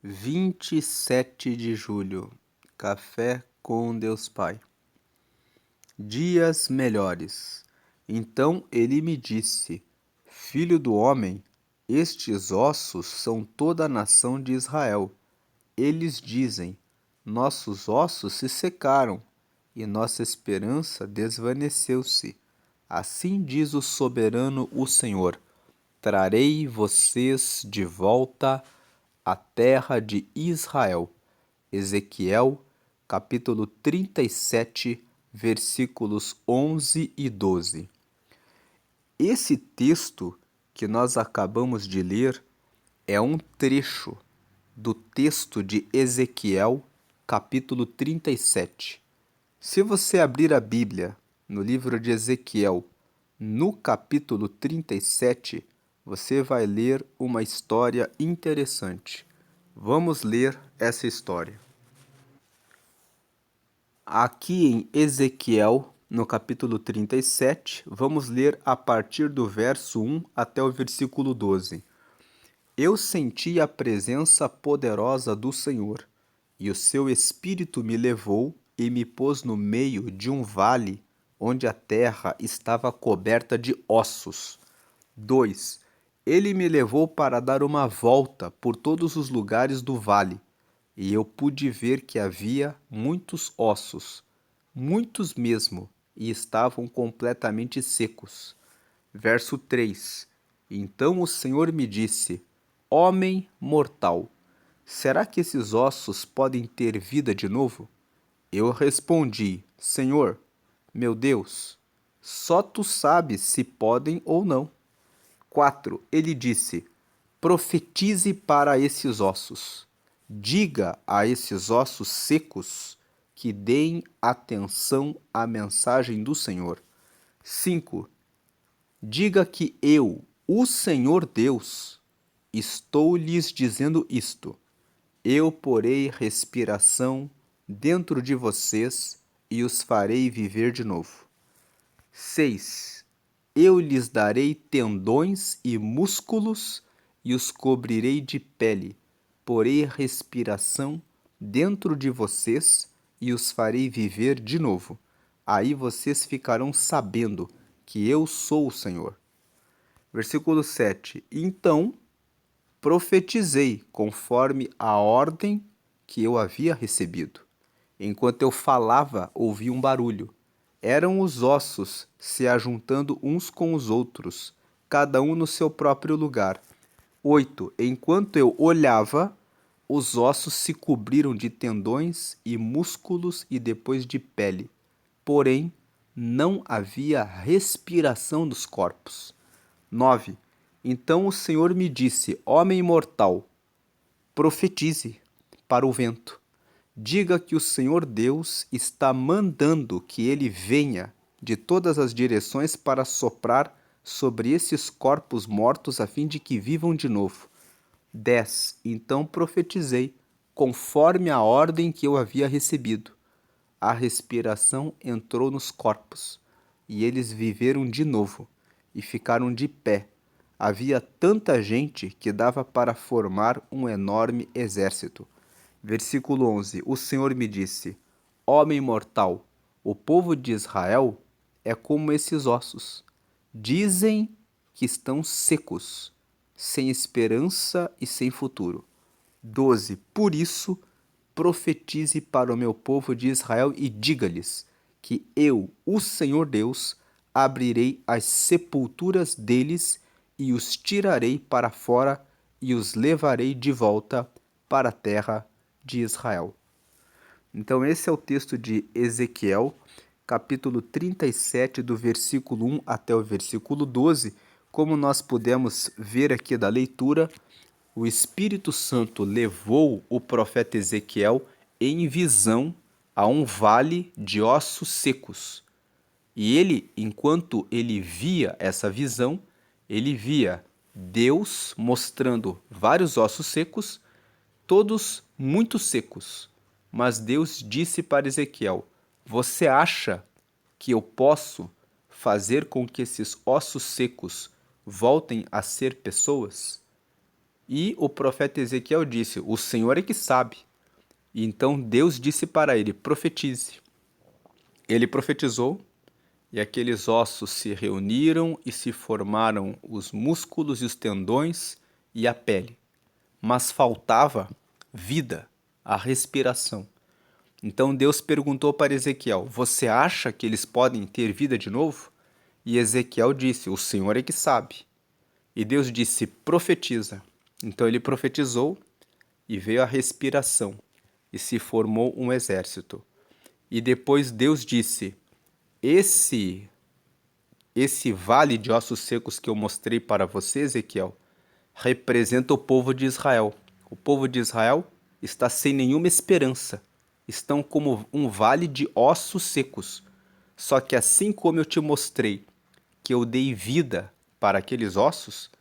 27 de julho, Café com Deus Pai. Dias melhores. Então ele me disse: Filho do homem, estes ossos são toda a nação de Israel. Eles dizem: Nossos ossos se secaram e nossa esperança desvaneceu-se. Assim diz o soberano, o Senhor: Trarei vocês de volta à terra de Israel. Ezequiel, capítulo 37, versículos 11 e 12. Esse texto que nós acabamos de ler é um trecho do texto de Ezequiel, capítulo 37. Se você abrir a Bíblia no livro de Ezequiel, no capítulo 37, você vai ler uma história interessante. Vamos ler essa história. Aqui em Ezequiel, no capítulo 37, vamos ler a partir do verso 1 até o versículo 12. Eu senti a presença poderosa do Senhor, e o seu Espírito me levou e me pôs no meio de um vale onde a terra estava coberta de ossos. 2. Ele me levou para dar uma volta por todos os lugares do vale, e eu pude ver que havia muitos ossos, muitos mesmo, e estavam completamente secos. Verso 3. Então o Senhor me disse: Homem mortal, será que esses ossos podem ter vida de novo? Eu respondi: Senhor, meu Deus, só tu sabes se podem ou não. 4. Ele disse: Profetize para esses ossos. Diga a esses ossos secos que deem atenção à mensagem do Senhor. 5. Diga que eu, o Senhor Deus, estou lhes dizendo isto. Eu porei respiração dentro de vocês e os farei viver de novo. 6. Eu lhes darei tendões e músculos e os cobrirei de pele. Porei respiração dentro de vocês e os farei viver de novo. Aí vocês ficarão sabendo que eu sou o Senhor. Versículo 7. Então profetizei conforme a ordem que eu havia recebido. Enquanto eu falava, ouvi um barulho. Eram os ossos se ajuntando uns com os outros, cada um no seu próprio lugar. 8. Enquanto eu olhava, os ossos se cobriram de tendões e músculos e depois de pele. Porém, não havia respiração dos corpos. 9. Então o Senhor me disse: Homem mortal, profetize para o vento. Diga que o Senhor Deus está mandando que ele venha de todas as direções para soprar sobre esses corpos mortos a fim de que vivam de novo. 10. Então profetizei, conforme a ordem que eu havia recebido. A respiração entrou nos corpos, e eles viveram de novo, e ficaram de pé. Havia tanta gente que dava para formar um enorme exército. Versículo 11. O Senhor me disse: Homem mortal, o povo de Israel é como esses ossos. Dizem que estão secos, sem esperança e sem futuro. 12. Por isso, profetize para o meu povo de Israel e diga-lhes que eu, o Senhor Deus, abrirei as sepulturas deles e os tirarei para fora e os levarei de volta para a terra de Israel. Então esse é o texto de Ezequiel, capítulo 37, do versículo 1 até o versículo 12. Como nós pudemos ver aqui da leitura, o Espírito Santo levou o profeta Ezequiel em visão a um vale de ossos secos. E ele, enquanto ele via essa visão, ele via Deus mostrando vários ossos secos, todos muito secos. Mas Deus disse para Ezequiel: Você acha que eu posso fazer com que esses ossos secos voltem a ser pessoas? E o profeta Ezequiel disse: o Senhor é que sabe. E então Deus disse para ele: profetize. Ele profetizou, e aqueles ossos se reuniram e se formaram os músculos e os tendões e a pele. Mas faltava vida, a respiração. Então Deus perguntou para Ezequiel: você acha que eles podem ter vida de novo? E Ezequiel disse: o Senhor é que sabe. E Deus disse: profetiza. Então ele profetizou e veio a respiração e se formou um exército. E depois Deus disse: esse vale de ossos secos que eu mostrei para você, Ezequiel, representa o povo de Israel. O povo de Israel está sem nenhuma esperança. Estão como um vale de ossos secos. Só que assim como eu te mostrei que eu dei vida para aqueles ossos,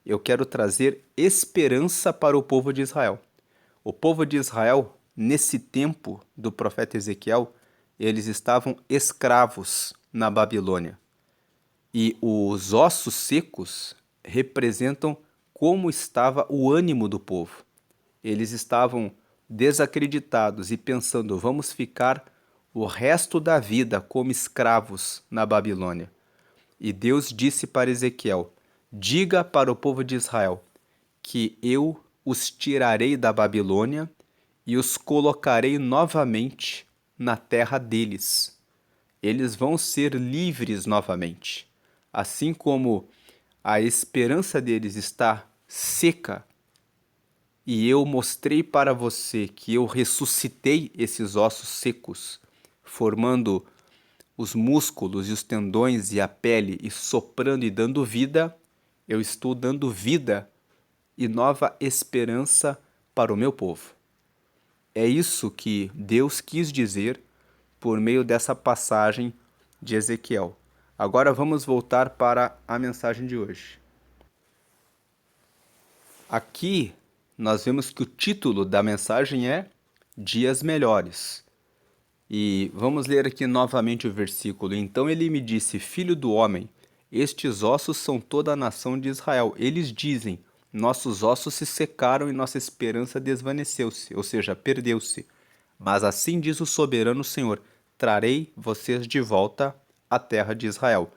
eu quero trazer esperança para o povo de Israel. O povo de Israel, nesse tempo do profeta Ezequiel, eles estavam escravos na Babilônia. E os ossos secos representam como estava o ânimo do povo. Eles estavam desacreditados e pensando: vamos ficar o resto da vida como escravos na Babilônia. E Deus disse para Ezequiel: diga para o povo de Israel que eu os tirarei da Babilônia e os colocarei novamente na terra deles. Eles vão ser livres novamente. Assim como a esperança deles está seca, e eu mostrei para você que eu ressuscitei esses ossos secos, formando os músculos e os tendões e a pele e soprando e dando vida, eu estou dando vida e nova esperança para o meu povo. É isso que Deus quis dizer por meio dessa passagem de Ezequiel. Agora vamos voltar para a mensagem de hoje. Aqui nós vemos que o título da mensagem é Dias Melhores. E vamos ler aqui novamente o versículo. Então ele me disse: filho do homem, estes ossos são toda a nação de Israel. Eles dizem: nossos ossos se secaram e nossa esperança desvaneceu-se, ou seja, perdeu-se. Mas assim diz o soberano Senhor: trarei vocês de volta à terra de Israel.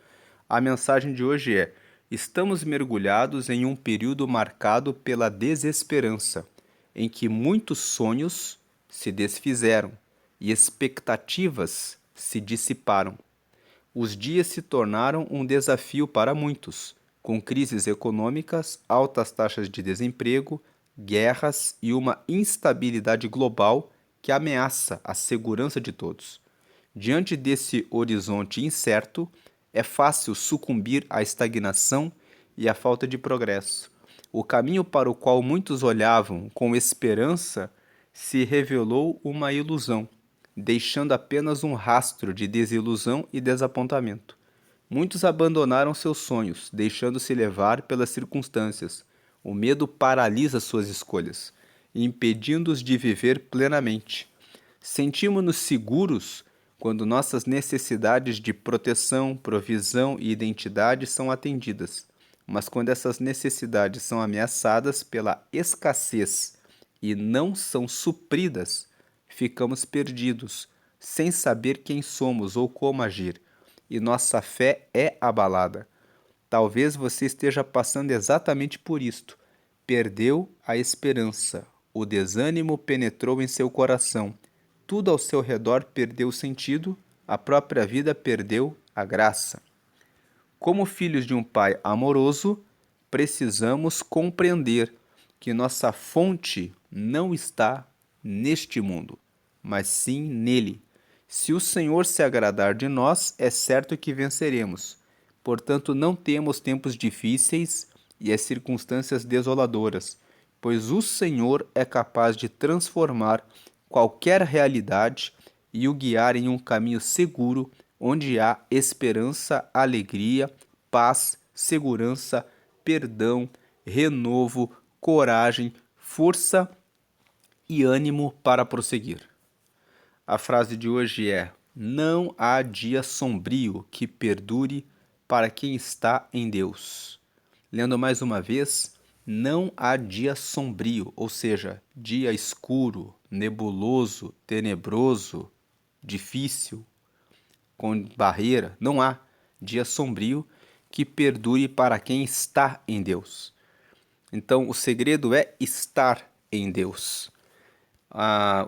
A mensagem de hoje é: estamos mergulhados em um período marcado pela desesperança, em que muitos sonhos se desfizeram e expectativas se dissiparam. Os dias se tornaram um desafio para muitos, com crises econômicas, altas taxas de desemprego, guerras e uma instabilidade global que ameaça a segurança de todos. Diante desse horizonte incerto, é fácil sucumbir à estagnação e à falta de progresso. O caminho para o qual muitos olhavam com esperança se revelou uma ilusão, deixando apenas um rastro de desilusão e desapontamento. Muitos abandonaram seus sonhos, deixando-se levar pelas circunstâncias. O medo paralisa suas escolhas, impedindo-os de viver plenamente. Sentimos-nos seguros quando nossas necessidades de proteção, provisão e identidade são atendidas. Mas quando essas necessidades são ameaçadas pela escassez e não são supridas, ficamos perdidos, sem saber quem somos ou como agir, e nossa fé é abalada. Talvez você esteja passando exatamente por isto. Perdeu a esperança, o desânimo penetrou em seu coração, tudo ao seu redor perdeu sentido, a própria vida perdeu a graça. Como filhos de um pai amoroso, precisamos compreender que nossa fonte não está neste mundo, mas sim nele. Se o Senhor se agradar de nós, é certo que venceremos. Portanto, não temos tempos difíceis e as circunstâncias desoladoras, pois o Senhor é capaz de transformar qualquer realidade e o guiar em um caminho seguro, onde há esperança, alegria, paz, segurança, perdão, renovo, coragem, força e ânimo para prosseguir. A frase de hoje é: não há dia sombrio que perdure para quem está em Deus. Lendo mais uma vez: Não há dia sombrio, ou seja, dia escuro, nebuloso, tenebroso, difícil, com barreira. Não há dia sombrio que perdure para quem está em Deus. Então, o segredo é estar em Deus.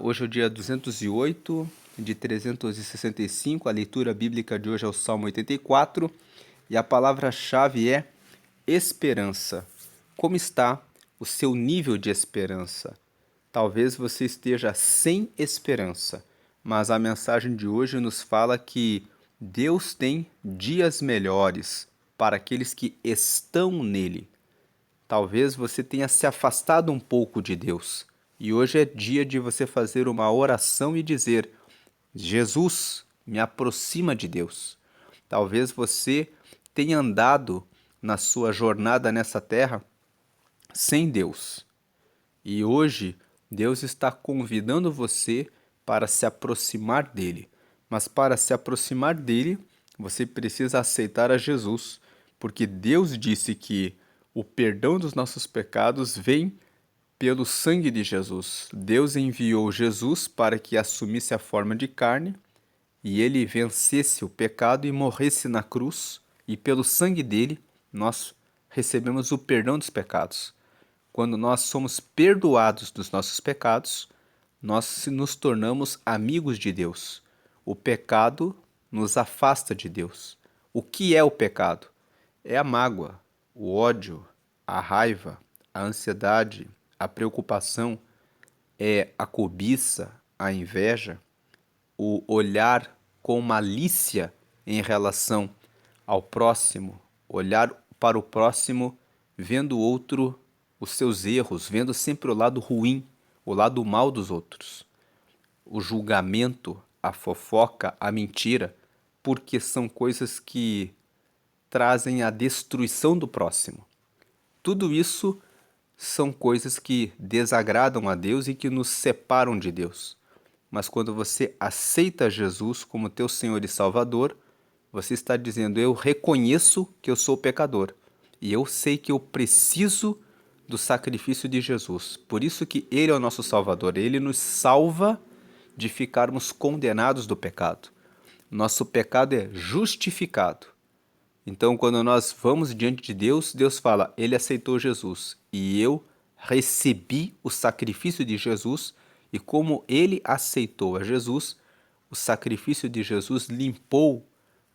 Hoje é o dia 208 de 365. A leitura bíblica de hoje é o Salmo 84 e a palavra-chave é esperança. Como está o seu nível de esperança? Talvez você esteja sem esperança, mas a mensagem de hoje nos fala que Deus tem dias melhores para aqueles que estão nele. Talvez você tenha se afastado um pouco de Deus e hoje é dia de você fazer uma oração e dizer: Jesus, me aproxima de Deus. Talvez você tenha andado na sua jornada nessa terra sem Deus. E hoje Deus está convidando você para se aproximar dele. Mas para se aproximar dele, você precisa aceitar a Jesus, porque Deus disse que o perdão dos nossos pecados vem pelo sangue de Jesus. Deus enviou Jesus para que assumisse a forma de carne e ele vencesse o pecado e morresse na cruz, e pelo sangue dele nós recebemos o perdão dos pecados. Quando nós somos perdoados dos nossos pecados, nós nos tornamos amigos de Deus. O pecado nos afasta de Deus. O que é o pecado? É a mágoa, o ódio, a raiva, a ansiedade, a preocupação, é a cobiça, a inveja, o olhar com malícia em relação ao próximo, olhar para o próximo vendo o outro, os seus erros, vendo sempre o lado ruim, o lado mal dos outros. O julgamento, a fofoca, a mentira, porque são coisas que trazem a destruição do próximo. Tudo isso são coisas que desagradam a Deus e que nos separam de Deus. Mas quando você aceita Jesus como teu Senhor e Salvador, você está dizendo: eu reconheço que eu sou pecador e eu sei que eu preciso do sacrifício de Jesus. Por isso que Ele é o nosso Salvador. Ele nos salva de ficarmos condenados do pecado. Nosso pecado é justificado. Então, quando nós vamos diante de Deus, Deus fala: Ele aceitou Jesus e eu recebi o sacrifício de Jesus, e como Ele aceitou a Jesus, o sacrifício de Jesus limpou,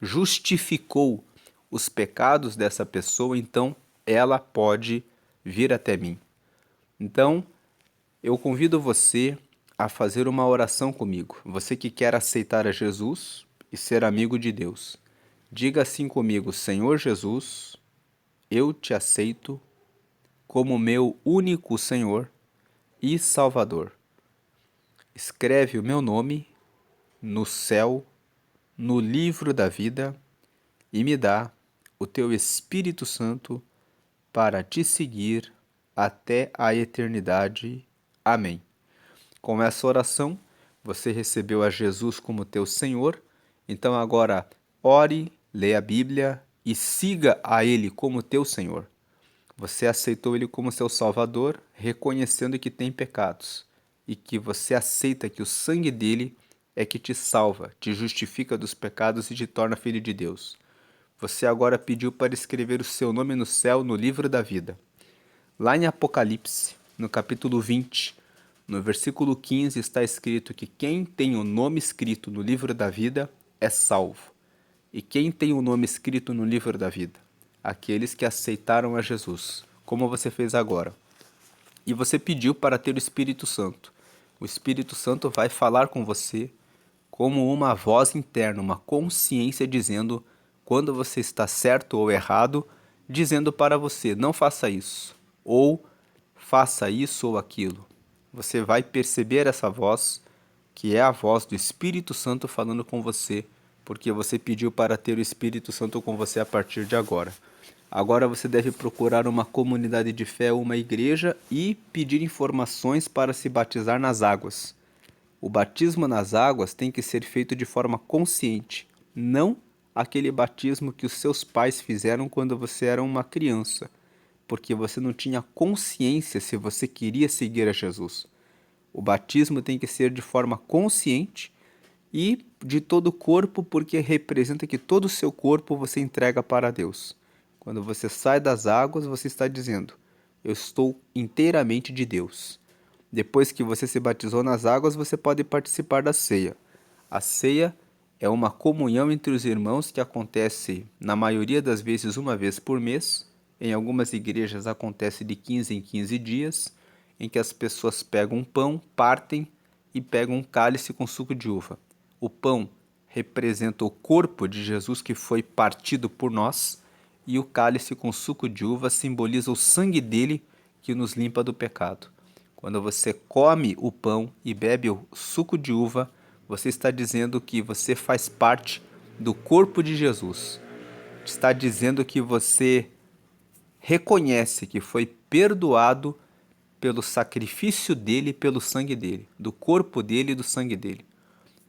justificou os pecados dessa pessoa, então ela pode vir até mim. Então, eu convido você a fazer uma oração comigo. Você que quer aceitar a Jesus e ser amigo de Deus. Diga assim comigo: Senhor Jesus, eu te aceito como meu único Senhor e Salvador. Escreve o meu nome no céu, no livro da vida, e me dá o teu Espírito Santo para te seguir até a eternidade. Amém. Com essa oração, você recebeu a Jesus como teu Senhor. Então agora ore, leia a Bíblia e siga a Ele como teu Senhor. Você aceitou Ele como seu Salvador, reconhecendo que tem pecados e que você aceita que o sangue dele é que te salva, te justifica dos pecados e te torna filho de Deus. Você agora pediu para escrever o seu nome no céu, no livro da vida. Lá em Apocalipse, no capítulo 20, no versículo 15, está escrito que quem tem o nome escrito no livro da vida é salvo. E quem tem o nome escrito no livro da vida? Aqueles que aceitaram a Jesus, como você fez agora. E você pediu para ter o Espírito Santo. O Espírito Santo vai falar com você como uma voz interna, uma consciência dizendo quando você está certo ou errado, dizendo para você: não faça isso, ou faça isso ou aquilo. Você vai perceber essa voz, que é a voz do Espírito Santo falando com você, porque você pediu para ter o Espírito Santo com você a partir de agora. Agora você deve procurar uma comunidade de fé, uma igreja, e pedir informações para se batizar nas águas. O batismo nas águas tem que ser feito de forma consciente, não aquele batismo que os seus pais fizeram quando você era uma criança, porque você não tinha consciência se você queria seguir a Jesus. O batismo tem que ser de forma consciente e de todo o corpo, porque representa que todo o seu corpo você entrega para Deus. Quando você sai das águas, você está dizendo: eu estou inteiramente de Deus. Depois que você se batizou nas águas, você pode participar da ceia. A ceia é uma comunhão entre os irmãos que acontece, na maioria das vezes, uma vez por mês. Em algumas igrejas acontece de 15 em 15 dias, em que as pessoas pegam um pão, partem e pegam um cálice com suco de uva. O pão representa o corpo de Jesus que foi partido por nós, e o cálice com suco de uva simboliza o sangue dele que nos limpa do pecado. Quando você come o pão e bebe o suco de uva, você está dizendo que você faz parte do corpo de Jesus. Está dizendo que você reconhece que foi perdoado pelo sacrifício dele, pelo sangue dele, do corpo dele e do sangue dele.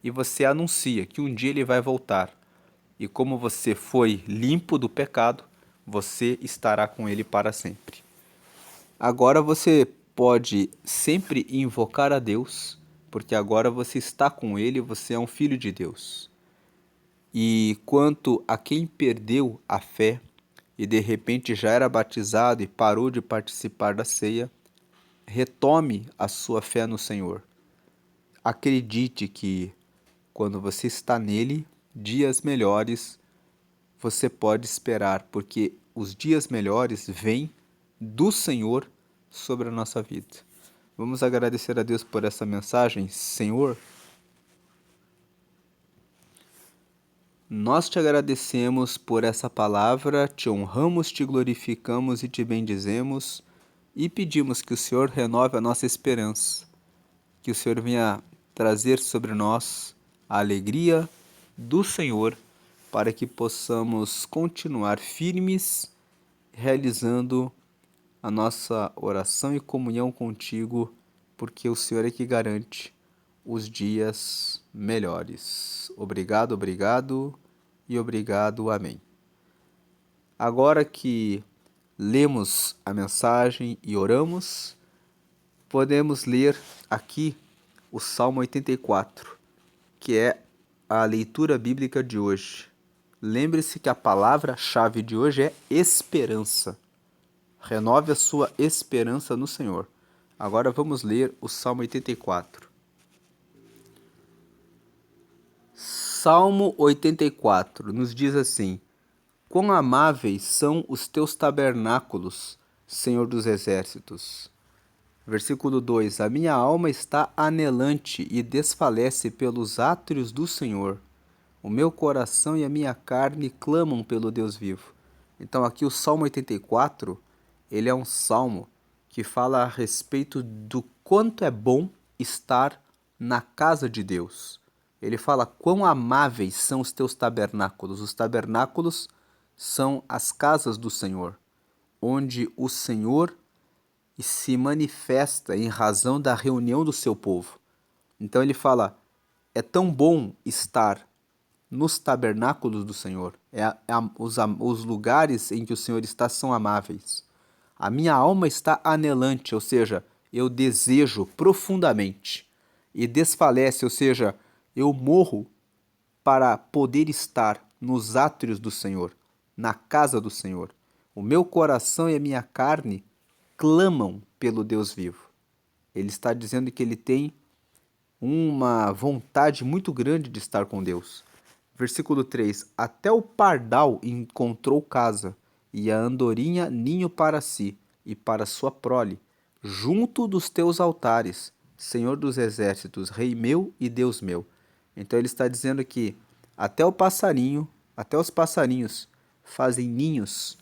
E você anuncia que um dia ele vai voltar. E como você foi limpo do pecado, você estará com ele para sempre. Agora você pode sempre invocar a Deus, porque agora você está com ele, você é um filho de Deus. E quanto a quem perdeu a fé e de repente já era batizado e parou de participar da ceia, retome a sua fé no Senhor. Acredite que quando você está nele, dias melhores você pode esperar, porque os dias melhores vêm do Senhor sobre a nossa vida. Vamos agradecer a Deus por essa mensagem. Senhor, nós te agradecemos por essa palavra, te honramos, te glorificamos e te bendizemos e pedimos que o Senhor renove a nossa esperança, que o Senhor venha trazer sobre nós a alegria do Senhor para que possamos continuar firmes, realizando a nossa oração e comunhão contigo, porque o Senhor é que garante os dias melhores. Obrigado, obrigado e obrigado. Amém. Agora que lemos a mensagem e oramos, podemos ler aqui o Salmo 84, que é a leitura bíblica de hoje. Lembre-se que a palavra-chave de hoje é esperança. Renove a sua esperança no Senhor. Agora vamos ler o Salmo 84. Salmo 84 nos diz assim: quão amáveis são os teus tabernáculos, Senhor dos exércitos. Versículo 2: a minha alma está anelante e desfalece pelos átrios do Senhor. O meu coração e a minha carne clamam pelo Deus vivo. Então aqui o Salmo 84, ele é um salmo que fala a respeito do quanto é bom estar na casa de Deus. Ele fala quão amáveis são os teus tabernáculos. Os tabernáculos são as casas do Senhor, onde o Senhor se manifesta em razão da reunião do seu povo. Então ele fala, é tão bom estar nos tabernáculos do Senhor. Os lugares em que o Senhor está são amáveis. A minha alma está anelante, ou seja, eu desejo profundamente. E desfalece, ou seja, eu morro para poder estar nos átrios do Senhor, na casa do Senhor. O meu coração e a minha carne clamam pelo Deus vivo. Ele está dizendo que ele tem uma vontade muito grande de estar com Deus. Versículo 3: até o pardal encontrou casa, e a andorinha ninho para si e para sua prole, junto dos teus altares, Senhor dos exércitos, Rei meu e Deus meu. Então ele está dizendo que até os passarinhos fazem ninhos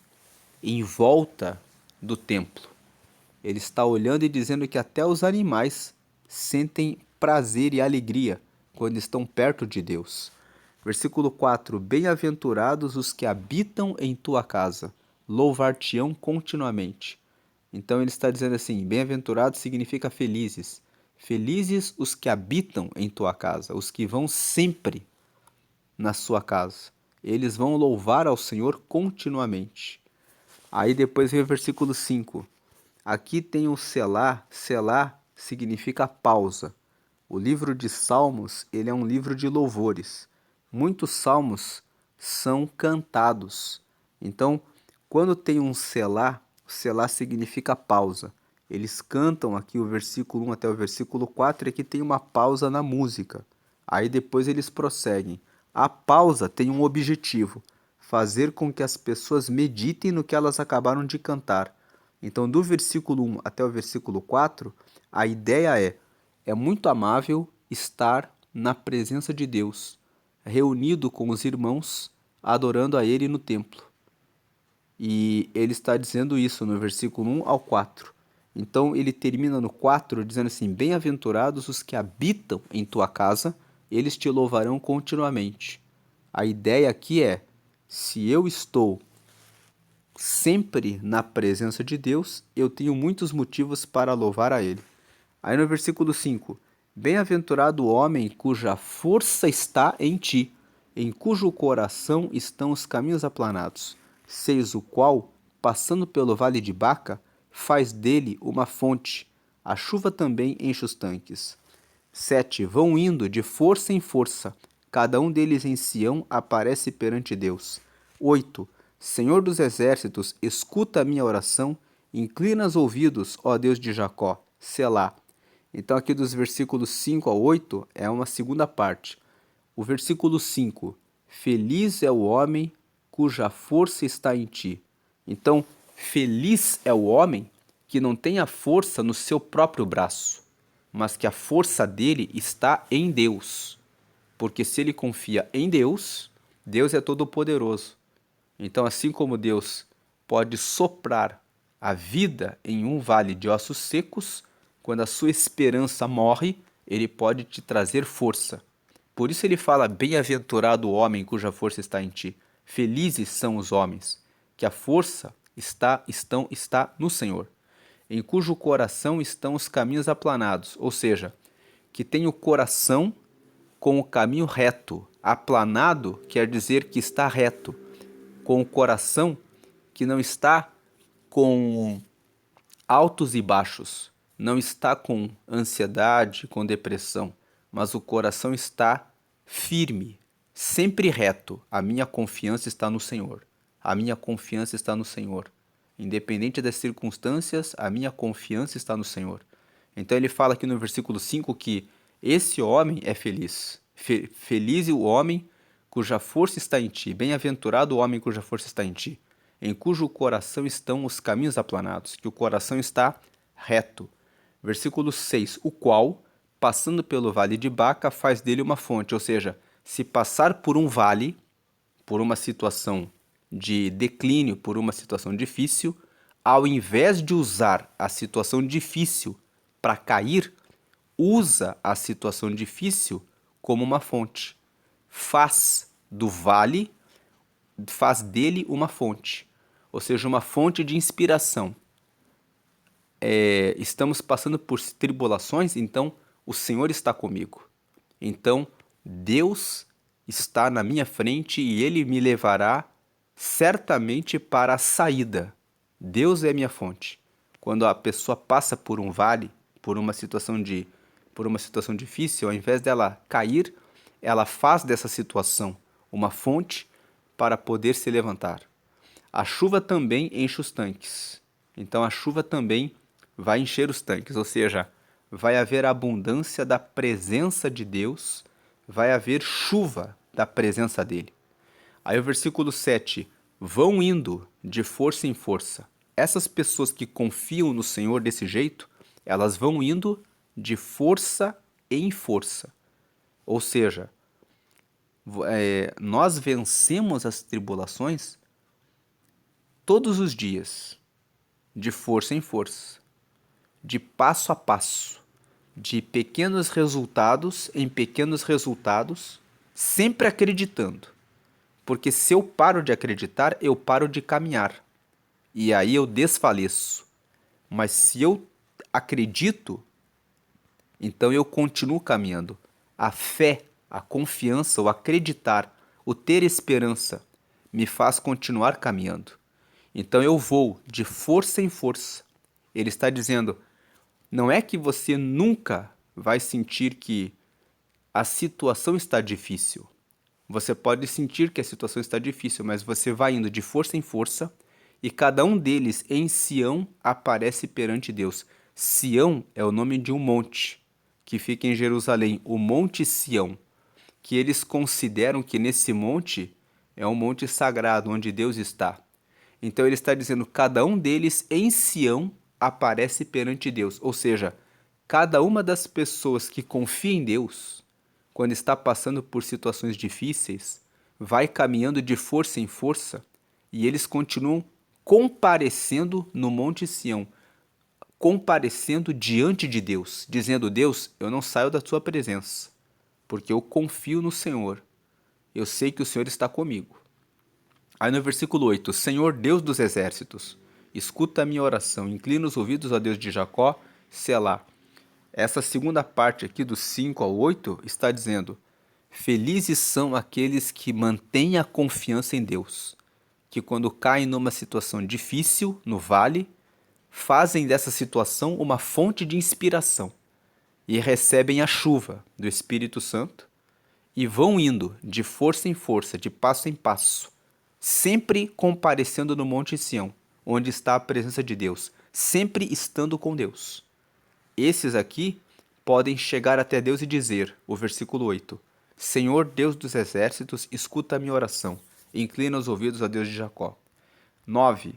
em volta do templo. Ele está olhando e dizendo que até os animais sentem prazer e alegria quando estão perto de Deus. Versículo 4: bem-aventurados os que habitam em tua casa, louvar-te-ão continuamente. Então ele está dizendo assim, bem-aventurados significa felizes. Felizes os que habitam em tua casa, os que vão sempre na sua casa. Eles vão louvar ao Senhor continuamente. Aí depois vem o versículo 5. Aqui tem o Selá. Selá significa pausa. O livro de Salmos, ele é um livro de louvores. Muitos salmos são cantados. Então, quando tem um Selá, o Selá significa pausa. Eles cantam aqui o versículo 1 até o versículo 4 e aqui tem uma pausa na música. Aí depois eles prosseguem. A pausa tem um objetivo: fazer com que as pessoas meditem no que elas acabaram de cantar. Então, do versículo 1 até o versículo 4, a ideia é muito amável estar na presença de Deus, reunido com os irmãos, adorando a Ele no templo. E ele está dizendo isso no versículo 1 ao 4. Então ele termina no 4 dizendo assim: Bem-aventurados os que habitam em tua casa, eles te louvarão continuamente. A ideia aqui é: se eu estou sempre na presença de Deus, eu tenho muitos motivos para louvar a Ele. Aí no versículo 5: Bem-aventurado o homem cuja força está em ti, em cujo coração estão os caminhos aplanados. 6: O qual, passando pelo vale de Baca, faz dele uma fonte. A chuva também enche os tanques. 7: Vão indo de força em força. Cada um deles em Sião aparece perante Deus. 8: Senhor dos exércitos, escuta a minha oração, inclina os ouvidos, ó Deus de Jacó. Selá. Então aqui dos versículos 5 a 8 é uma segunda parte. O versículo 5: Feliz é o homem cuja força está em ti. Então, feliz é o homem que não tem a força no seu próprio braço, mas que a força dele está em Deus. Porque se ele confia em Deus, Deus é todo-poderoso. Então, assim como Deus pode soprar a vida em um vale de ossos secos, quando a sua esperança morre, ele pode te trazer força. Por isso ele fala: Bem-aventurado o homem cuja força está em ti. Felizes são os homens, que a força está no Senhor, em cujo coração estão os caminhos aplanados, ou seja, que tem o coração com o caminho reto. Aplanado quer dizer que está reto, com o coração que não está com altos e baixos, não está com ansiedade, com depressão, mas o coração está firme, sempre reto. A minha confiança está no Senhor. A minha confiança está no Senhor. Independente das circunstâncias, a minha confiança está no Senhor. Então ele fala aqui no versículo 5 que esse homem é feliz. Feliz o homem cuja força está em ti. Bem-aventurado o homem cuja força está em ti, em cujo coração estão os caminhos aplanados, que o coração está reto. Versículo 6: O qual, passando pelo vale de Baca, faz dele uma fonte. Ou seja, se passar por um vale, por uma situação de declínio, por uma situação difícil, ao invés de usar a situação difícil para cair, usa a situação difícil como uma fonte. Faz dele uma fonte, ou seja, uma fonte de inspiração. Estamos passando por tribulações, então o Senhor está comigo. Então Deus está na minha frente e Ele me levará certamente para a saída. Deus é minha fonte. Quando a pessoa passa por um vale, por uma situação difícil, ao invés dela cair, ela faz dessa situação uma fonte para poder se levantar. A chuva também enche os tanques. Então a chuva também vai encher os tanques, ou seja, vai haver abundância da presença de Deus, vai haver chuva da presença dele. Aí o versículo 7: Vão indo de força em força. Essas pessoas que confiam no Senhor desse jeito, elas vão indo de força em força. Ou seja, nós vencemos as tribulações todos os dias, de força em força, de passo a passo, de pequenos resultados em pequenos resultados, sempre acreditando. Porque se eu paro de acreditar, eu paro de caminhar. E aí eu desfaleço. Mas se eu acredito, então eu continuo caminhando. A fé, a confiança, o acreditar, o ter esperança me faz continuar caminhando. Então eu vou de força em força. Ele está dizendo, não é que você nunca vai sentir que a situação está difícil. Você pode sentir que a situação está difícil, mas você vai indo de força em força e cada um deles em Sião aparece perante Deus. Sião é o nome de um monte que fica em Jerusalém, o Monte Sião, que eles consideram que nesse monte é um monte sagrado onde Deus está. Então ele está dizendo, cada um deles em Sião aparece perante Deus. Ou seja, cada uma das pessoas que confia em Deus, quando está passando por situações difíceis, vai caminhando de força em força e eles continuam comparecendo no Monte Sião, comparecendo diante de Deus, dizendo, Deus, eu não saio da tua presença, porque eu confio no Senhor. Eu sei que o Senhor está comigo. Aí no versículo 8, Senhor Deus dos exércitos, escuta a minha oração, inclina os ouvidos a Deus de Jacó, Selá. Essa segunda parte aqui, do 5 ao 8, está dizendo, felizes são aqueles que mantêm a confiança em Deus, que quando caem numa situação difícil, no vale, fazem dessa situação uma fonte de inspiração e recebem a chuva do Espírito Santo e vão indo de força em força, de passo em passo, sempre comparecendo no Monte Sião, onde está a presença de Deus, sempre estando com Deus. Esses aqui podem chegar até Deus e dizer, o versículo 8, Senhor Deus dos exércitos, escuta a minha oração, inclina os ouvidos a Deus de Jacó. 9.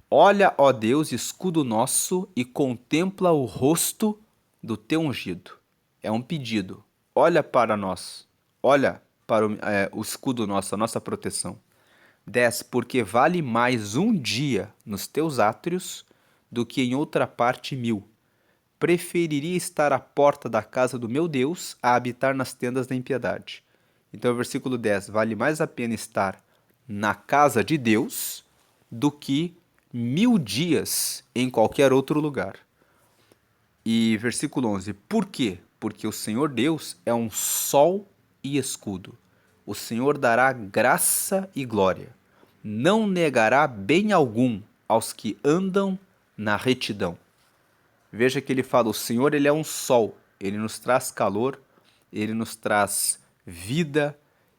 Olha, ó Deus, escudo nosso, e contempla o rosto do teu ungido. É um pedido. Olha para nós. Olha para o escudo nosso, a nossa proteção. 10. Porque vale mais um dia nos teus átrios do que em outra parte 1000. Preferiria estar à porta da casa do meu Deus a habitar nas tendas da impiedade. Então, versículo 10. Vale mais a pena estar na casa de Deus do que 1000 dias em qualquer outro lugar. E versículo 11. Por quê? Porque o Senhor Deus é um sol e escudo. O Senhor dará graça e glória. Não negará bem algum aos que andam na retidão. Veja que ele fala, o Senhor ele é um sol, ele nos traz calor, ele nos traz vida,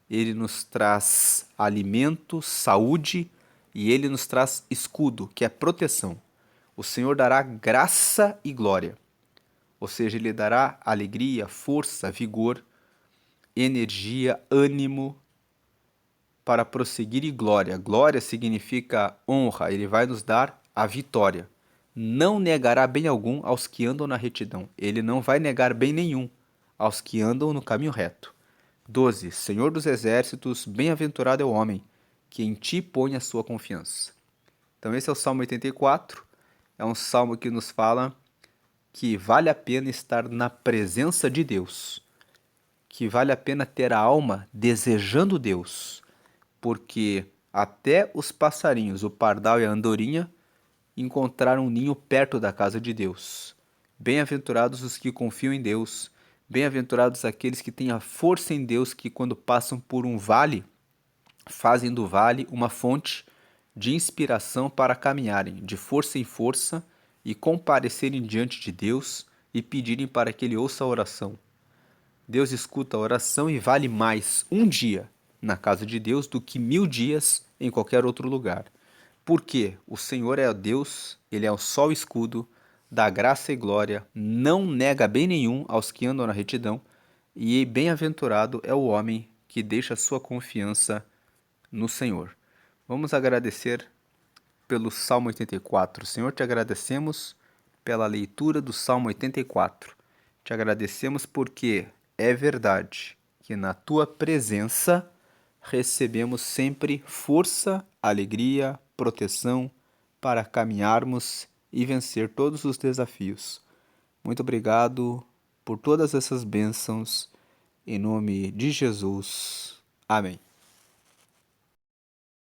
ele nos traz alimento, saúde e ele nos traz escudo, que é proteção. O Senhor dará graça e glória, ou seja, ele dará alegria, força, vigor, energia, ânimo para prosseguir e glória. Glória significa honra, ele vai nos dar a vitória. Não negará bem algum aos que andam na retidão. Ele não vai negar bem nenhum aos que andam no caminho reto. 12. Senhor dos exércitos, bem-aventurado é o homem que em ti põe a sua confiança. Então esse é o Salmo 84. É um salmo que nos fala que vale a pena estar na presença de Deus, que vale a pena ter a alma desejando Deus, porque até os passarinhos, o pardal e a andorinha, encontraram um ninho perto da casa de Deus. Bem-aventurados os que confiam em Deus, bem-aventurados aqueles que têm a força em Deus, que quando passam por um vale, fazem do vale uma fonte de inspiração para caminharem de força em força e comparecerem diante de Deus e pedirem para que Ele ouça a oração. Deus escuta a oração e vale mais um dia na casa de Deus do que 1000 dias em qualquer outro lugar. Porque o Senhor é Deus, Ele é o sol e escudo, dá graça e glória, não nega bem nenhum aos que andam na retidão, e bem-aventurado é o homem que deixa sua confiança no Senhor. Vamos agradecer pelo Salmo 84. Senhor, te agradecemos pela leitura do Salmo 84. Te agradecemos porque é verdade que na tua presença recebemos sempre força, alegria, proteção para caminharmos e vencer todos os desafios. Muito obrigado por todas essas bênçãos, em nome de Jesus. Amém.